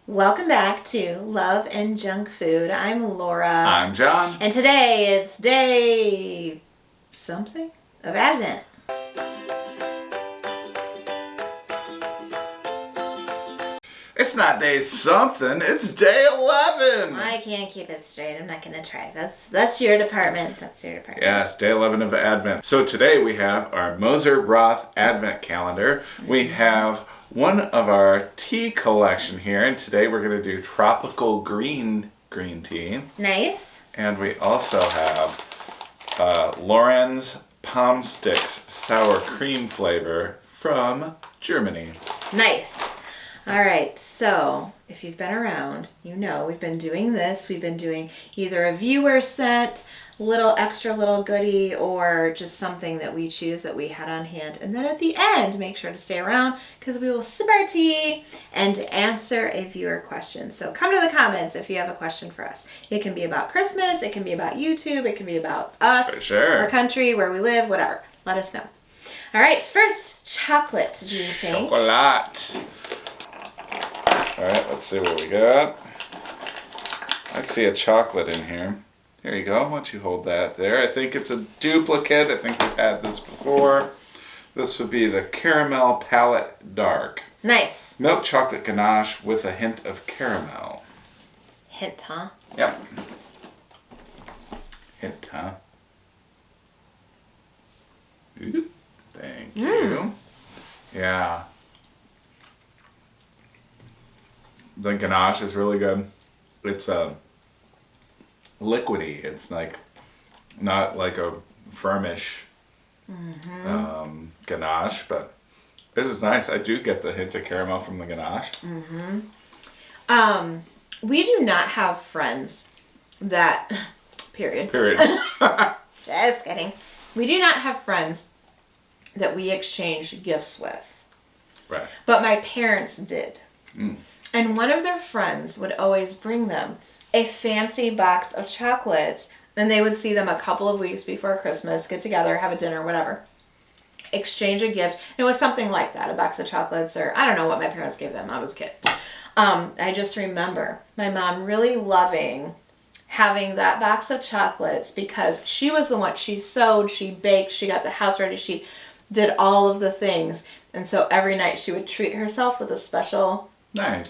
Welcome back to Love and Junk Food. I'm Laura. I'm John. And today it's day something of Advent. It's not day something, it's day 11. I can't keep it straight. I'm not going to try. That's your department. Yes, day 11 of Advent. So today we have our Moser Roth Advent calendar. We have one of our tea collection here, and today we're going to do tropical green tea. Nice. And we also have Lorenz Palm Sticks sour cream flavor from Germany. Nice. All right, so if you've been around, you know we've been doing this. We've been doing either a viewer set, extra little goodie, or just something that we choose that we had on hand. And then at the end, make sure to stay around because we will sip our tea and answer a viewer question. So come to the comments if you have a question for us. It can be about Christmas, it can be about YouTube, it can be about us, For sure. our country, where we live, whatever. Let us know. All right, first, chocolate, do you think? Chocolate. All right, let's see what we got. I see a chocolate in here. Here you go. Why don't you hold that there? I think it's a duplicate. I think we've had this before. This would be the Caramel Palette Dark. Nice. Milk chocolate ganache with a hint of caramel. Hint, huh? Yep. Hint, huh? Ooh, thank you. Yeah. The ganache is really good. It's liquidy. It's like not like a firmish ganache, but this is nice. I do get the hint of caramel from the ganache. We do not have friends that period. Just kidding. We do not have friends that we exchange gifts with. Right. But my parents did. And one of their friends would always bring them a fancy box of chocolates, and they would see them a couple of weeks before Christmas, get together, have a dinner, whatever, exchange a gift. And it was something like that, a box of chocolates, or I don't know what my parents gave them. I was a kid. I just remember my mom really loving having that box of chocolates because she was the one. She sewed, she baked, she got the house ready, she did all of the things. And so every night she would treat herself with a special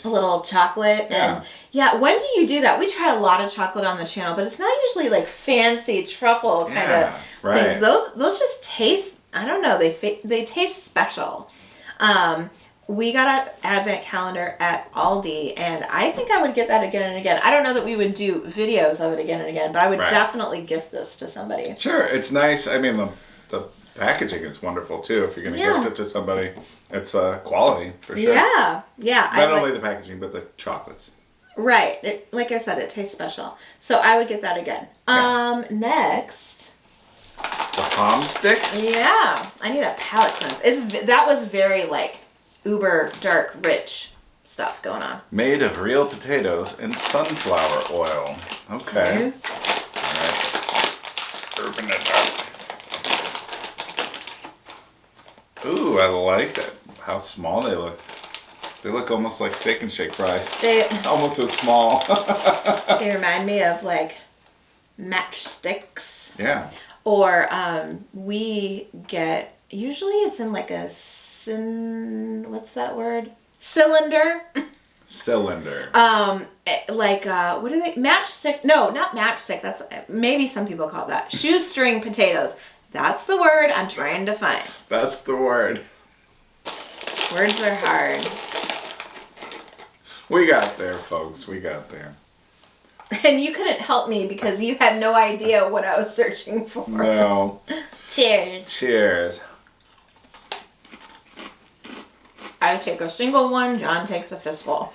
little chocolate. Yeah. And when do you do that? We try a lot of chocolate on the channel, but it's not usually like fancy truffle kind of things. Those just taste, I don't know, they taste special. We got an advent calendar at Aldi, and I think I would get that again and again. I don't know that we would do videos of it again and again, but I would definitely gift this to somebody. Sure, it's nice. I mean, the packaging is wonderful too. If you're going to gift it to somebody, it's quality for sure. Yeah. Not only the packaging, but the chocolates. Right. Like I said, it tastes special. So I would get that again. Next. The palm sticks? Yeah. I need a palate cleanse. That was very uber dark rich stuff going on. Made of real potatoes and sunflower oil. Okay. All right, let's open it up. Ooh, I like that. How small they look. They look almost like Steak and Shake fries. Almost as small. They remind me of matchsticks. Yeah. Or we get, usually it's in what's that word? Cylinder. Cylinder. What are they? Matchstick? No, not matchstick. That's maybe some people call that shoestring potatoes. That's the word I'm trying to find. That's the word. Words are hard. We got there, folks. We got there. And you couldn't help me because you had no idea what I was searching for. No. Cheers. Cheers. I take a single one. John takes a fistful.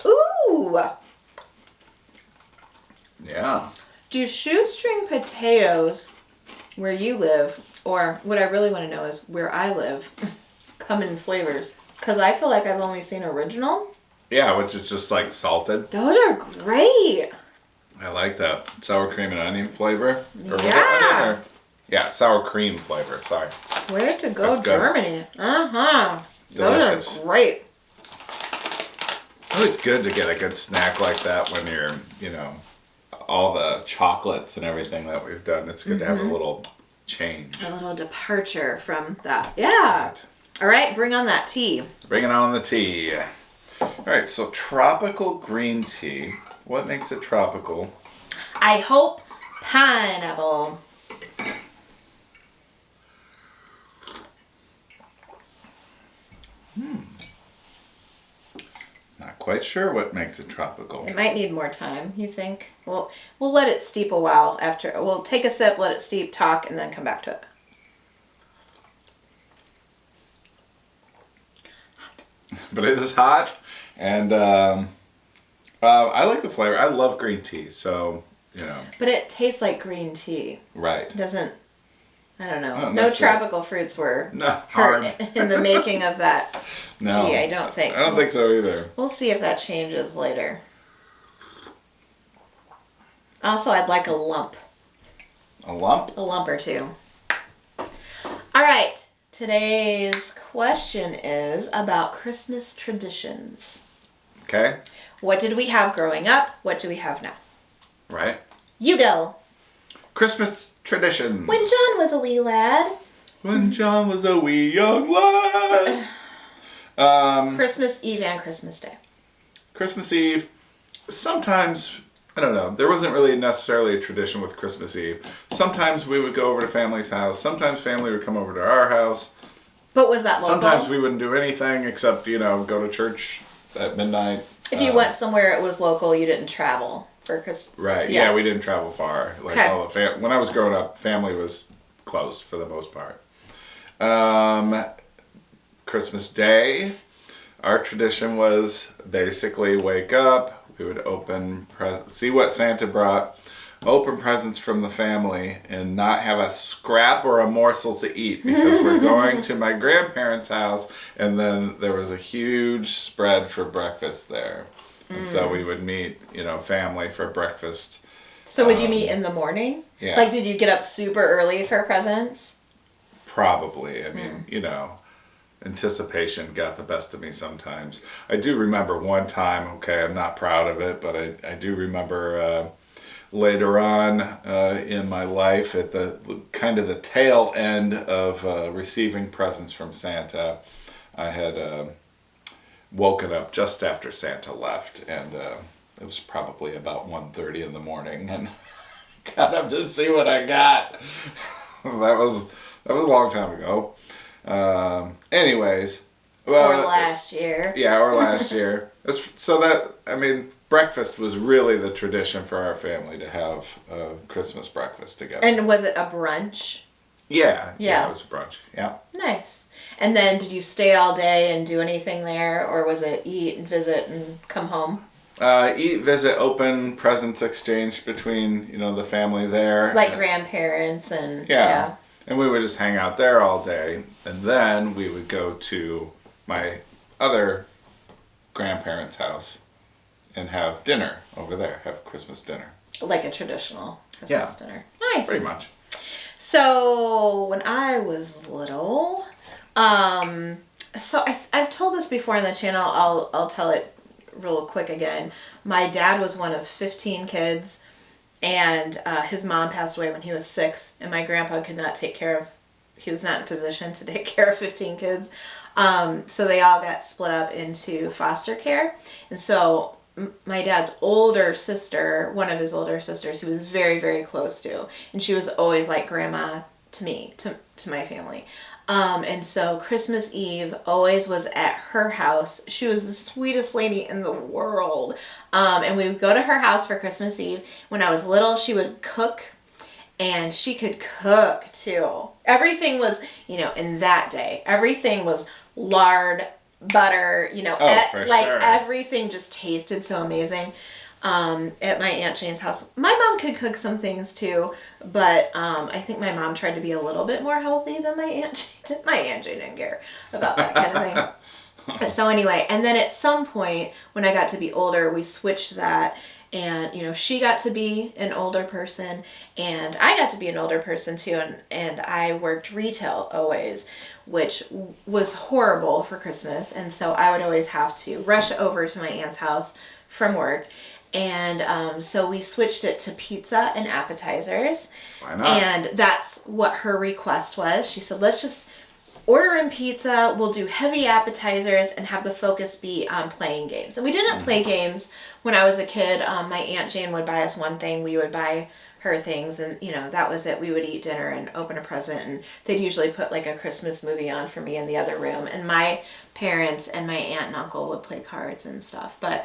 Ooh. Yeah. Do shoestring potatoes where you live, or what I really want to know is where I live, come in flavors? Because I feel like I've only seen original. Yeah, which is just salted. Those are great. I like that. Sour cream and onion flavor. Or Yeah. Yeah, sour cream flavor. Sorry. Way to go, That's good. Germany. Delicious. Those are great. Always good to get a good snack like that when you're, all the chocolates and everything that we've done. It's good to have a little change. A little departure from that. Yeah. Right. All right, bring on that tea. Bringing on the tea. All right, so tropical green tea. What makes it tropical? I hope pineapple. Not quite sure what makes it tropical. It might need more time, you think? We'll let it steep a while after. We'll take a sip, let it steep, talk, and then come back to it. But it is hot, and I like the flavor. I love green tea, so, But it tastes like green tea. Right. It doesn't, I don't know. No tropical fruits were hard in the making of that tea, I don't think. I don't think so either. We'll see if that changes later. Also, I'd like a lump. A lump? A lump or two. All right. Today's question is about Christmas traditions. Okay. What did we have growing up? What do we have now? Right. You go. Christmas traditions. When John was a wee lad. When John was a wee young lad. Christmas Eve and Christmas Day. Christmas Eve. Sometimes, I don't know, there wasn't really necessarily a tradition with Christmas Eve. Sometimes we would go over to family's house. Sometimes family would come over to our house. But was that local? Sometimes we wouldn't do anything except, go to church at midnight. If you went somewhere it was local, you didn't travel for Christmas. Right. Yeah, we didn't travel far. Like all the when I was growing up, family was close for the most part. Christmas Day, our tradition was basically wake up. We would see what Santa brought, open presents from the family, and not have a scrap or a morsel to eat because we're going to my grandparents' house, and then there was a huge spread for breakfast there. And so we would meet, family for breakfast. So would you meet in the morning? Yeah. Like, did you get up super early for presents? Probably. I mean, anticipation got the best of me sometimes. I do remember one time, I'm not proud of it, but I do remember later on in my life at the kind of the tail end of receiving presents from Santa, I had woken up just after Santa left, and it was probably about 1:30 in the morning, and got up to see what I got. That was a long time ago. Anyways. Well, or last year. Yeah, or last year. So breakfast was really the tradition for our family to have Christmas breakfast together. And was it a brunch? Yeah, it was a brunch. Yeah. Nice. And then did you stay all day and do anything there, or was it eat and visit and come home? Eat, visit, open, presents exchanged between, the family there. Like grandparents and... Yeah. And we would just hang out there all day. And then we would go to my other grandparents' house and have dinner over there, have Christmas dinner. Like a traditional Christmas dinner. Nice. Pretty much. So when I was little, so I've told this before on the channel, I'll tell it real quick again. My dad was one of 15 kids, and his mom passed away when he was 6, and my grandpa could not he was not in a position to take care of 15 kids. So they all got split up into foster care. And so my dad's older sister, one of his older sisters, he was very, very close to, and she was always like grandma to me, to my family. And so Christmas Eve always was at her house. She was the sweetest lady in the world. And we would go to her house for Christmas Eve. When I was little, she would cook, and she could cook too. Everything was, in that day, everything was lard, butter, for sure. Everything just tasted so amazing. At my Aunt Jane's house. My mom could cook some things too, but I think my mom tried to be a little bit more healthy than my Aunt Jane did. My Aunt Jane didn't care about that kind of thing. So anyway, and then at some point when I got to be older, we switched that. And, you know, she got to be an older person and I got to be an older person too. And I worked retail always, which was horrible for Christmas. And so I would always have to rush over to my aunt's house from work. And so we switched it to pizza and appetizers. Why not? And that's what her request was. She said, let's just order in pizza, we'll do heavy appetizers and have the focus be on playing games. And we didn't play games when I was a kid. My Aunt Jane would buy us one thing, we would buy her things, and you know, that was it. We would eat dinner and open a present, and they'd usually put like a Christmas movie on for me in the other room. And my parents and my aunt and uncle would play cards and stuff. But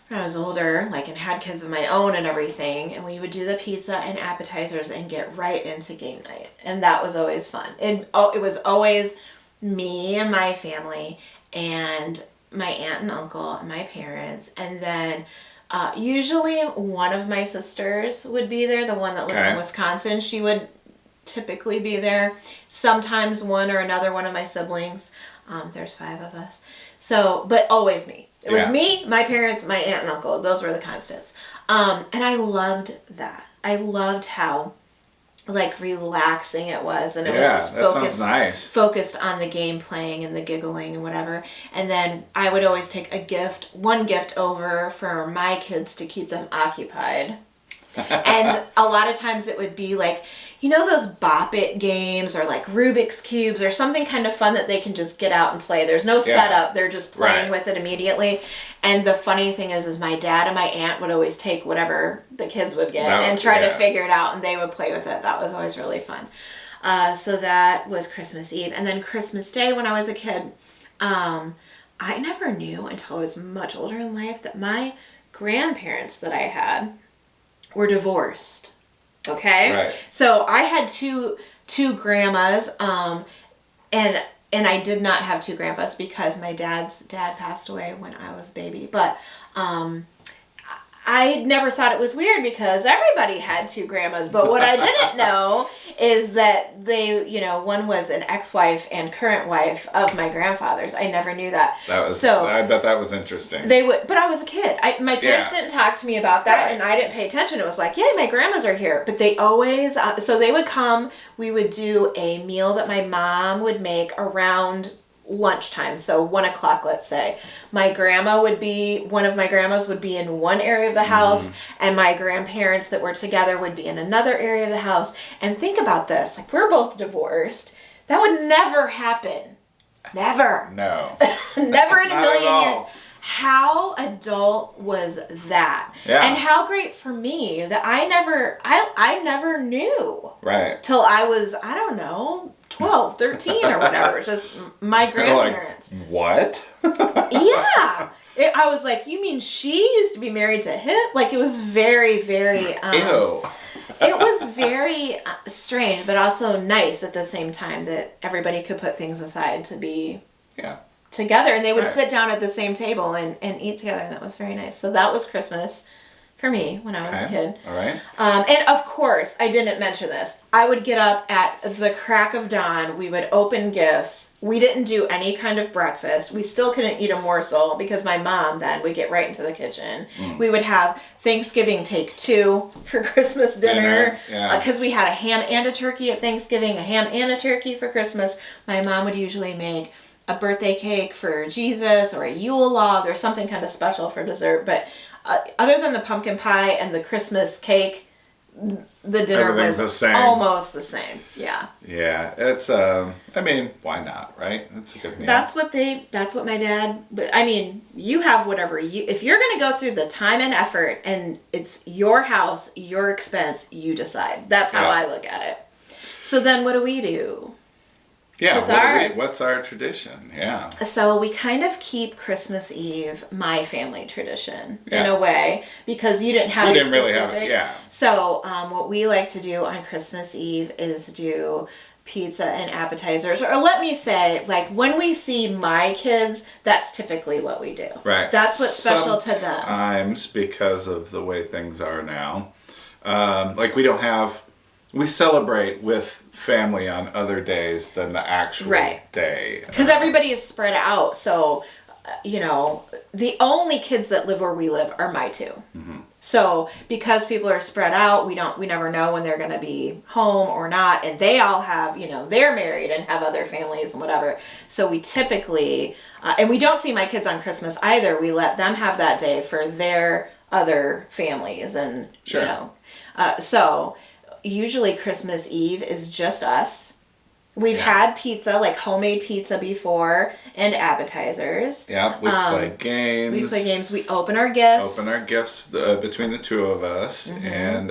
when I was older, like, and had kids of my own and everything, and we would do the pizza and appetizers and get right into game night. And that was always fun. It was always me and my family and my aunt and uncle and my parents. And then usually one of my sisters would be there, the one that lives in Wisconsin. She would typically be there. Sometimes one or another one of my siblings. There's 5 of us. So, but always me. It was me, my parents, my aunt and uncle. Those were the constants. And I loved that. I loved how, like, relaxing it was. And it was just focused on the game playing and the giggling and whatever. And then I would always take one gift over for my kids to keep them occupied. And a lot of times it would be like, you know, those Bop It games or like Rubik's Cubes or something kind of fun that they can just get out and play. There's no setup. They're just playing with it immediately. And the funny thing is my dad and my aunt would always take whatever the kids would get and try to figure it out, and they would play with it. That was always really fun. So that was Christmas Eve. And then Christmas Day when I was a kid, I never knew until I was much older in life that my grandparents that I had were divorced. Okay? Right. So I had two grandmas, and I did not have 2 grandpas because my dad's dad passed away when I was a baby. But I never thought it was weird because everybody had 2 grandmas. But what I didn't know is that they, you know, one was an ex-wife and current wife of my grandfather's. I never knew that. I bet that was interesting. They would, but I was a kid. My parents didn't talk to me about that, and I didn't pay attention. It was like, yay, my grandmas are here. But they always, so they would come. We would do a meal that my mom would make around lunchtime, so 1:00, let's say. One of my grandmas would be in one area of the house, and my grandparents that were together would be in another area of the house. And think about this, like, we're both divorced. That would never happen. Never. No. Never in a million years. How adult was that? Yeah. And how great for me that I never knew. Right. Till I was, I don't know, 12, 13 or whatever. It's just my grandparents. Like, what? Yeah. I was like, you mean she used to be married to him? Like, it was very, very... Ew. It was very strange, but also nice at the same time that everybody could put things aside to be together. And they would sit down at the same table and eat together, and that was very nice. So that was Christmas for me when I was a kid. All right. And of course, I didn't mention this. I would get up at the crack of dawn. We would open gifts. We didn't do any kind of breakfast. We still couldn't eat a morsel because my mom then would get right into the kitchen. We would have Thanksgiving take 2 for Christmas dinner. Because we had a ham and a turkey at Thanksgiving, a ham and a turkey for Christmas. My mom would usually make a birthday cake for Jesus or a Yule log or something kind of special for dessert. But other than the pumpkin pie and the Christmas cake, the dinner was almost the same. Yeah. Yeah. It's, I mean, why not, right? It's a good meal. That's what my dad, but I mean, you have whatever if you're going to go through the time and effort and it's your house, your expense, you decide. That's how I look at it. So then what do we do? Yeah, what's our tradition? Yeah. So we kind of keep Christmas Eve my family tradition in a way because you didn't have really have it. So what we like to do on Christmas Eve is do pizza and appetizers, or let me say, like, when we see my kids, that's typically what we do. Right. That's what's special to them. Sometimes, because of the way things are now, like, we don't have we celebrate with family on other days than the actual day. Because everybody is spread out. So, the only kids that live where we live are my two. Mm-hmm. So because people are spread out, we never know when they're going to be home or not. And they all have, they're married and have other families and whatever. So we typically, and we don't see my kids on Christmas either. We let them have that day for their other families and, sure. So usually Christmas Eve is just us. We've had pizza, like homemade pizza before, and appetizers. Yeah, we play games. We open our gifts. Between the two of us. Mm-hmm. And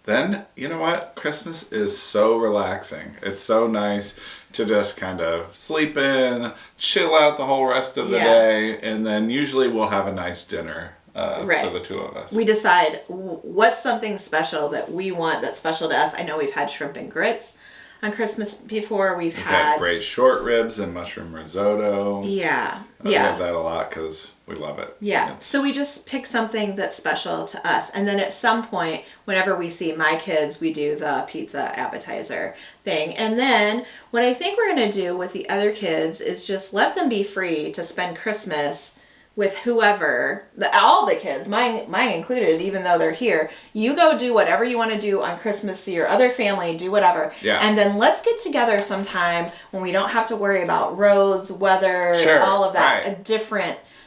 then, you know what? Christmas is so relaxing. It's so nice to just kind of sleep in, chill out the whole rest of the day, and then usually we'll have a nice dinner. For the two of us. We decide what's something special that we want that's special to us. I know we've had shrimp and grits on Christmas before. We've had great short ribs and mushroom risotto. Yeah. I love that a lot because we love it. Yeah. So we just pick something that's special to us. And then at some point, whenever we see my kids, we do the pizza appetizer thing. And then what I think we're going to do with the other kids is just let them be free to spend Christmas with whoever, all the kids, mine included, even though they're here. You go do whatever you want to do on Christmas, see your other family, do whatever. Yeah. And then let's get together sometime when we don't have to worry about roads, weather, all of that. Right.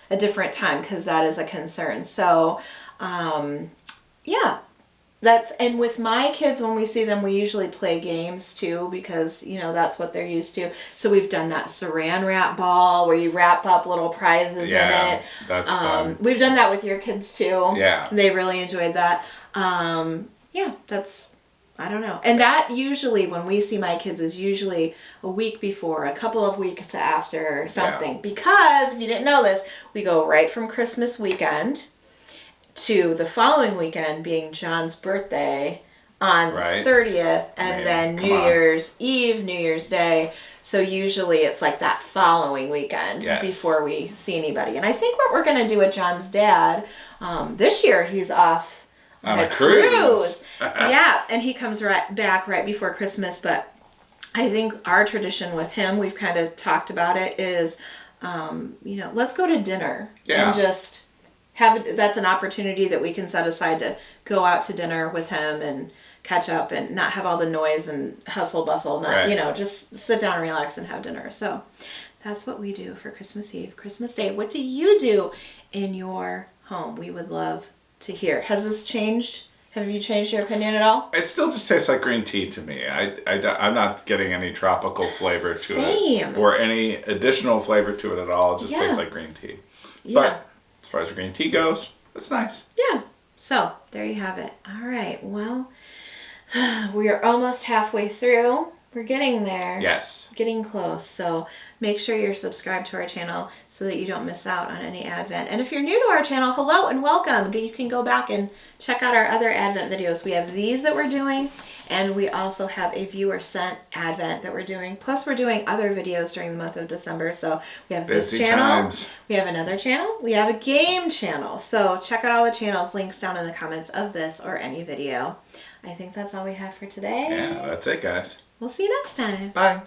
A different time, because that is a concern. So, and with my kids, when we see them, we usually play games too, because that's what they're used to. So we've done that saran wrap ball where you wrap up little prizes in it. That's fun. We've done that with your kids too. Yeah. They really enjoyed that. I don't know. And that usually, when we see my kids, is usually a week before, a couple of weeks after or something. Yeah. Because, if you didn't know this, we go right from Christmas weekend to the following weekend being John's birthday on the 30th, and then New Year's Eve, New Year's Day. So usually it's like that following weekend before we see anybody. And I think what we're going to do with John's dad, this year he's off on a cruise. Yeah, and he comes back right before Christmas. But I think our tradition with him, we've kind of talked about it, is, let's go to dinner and just that's an opportunity that we can set aside to go out to dinner with him and catch up and not have all the noise and hustle bustle. Just sit down and relax and have dinner. So that's what we do for Christmas Eve, Christmas Day. What do you do in your home? We would love to hear. Has this changed? Have you changed your opinion at all? It still just tastes like green tea to me. I'm not getting any tropical flavor to it. Or any additional flavor to it at all. It just tastes like green tea. Yeah. But as far as green tea goes, it's nice. Yeah. So, there you have it. All right. Well, we are almost halfway through. We're getting there. Yes. Getting close. So make sure you're subscribed to our channel so that you don't miss out on any Advent. And if you're new to our channel, hello and welcome. You can go back and check out our other Advent videos. We have these that we're doing, and we also have a viewer sent Advent that we're doing. Plus we're doing other videos during the month of December. So we have this channel. We have another channel. We have a game channel. So check out all the channels, links down in the comments of this or any video. I think that's all we have for today. Yeah, that's it, guys. We'll see you next time. Bye.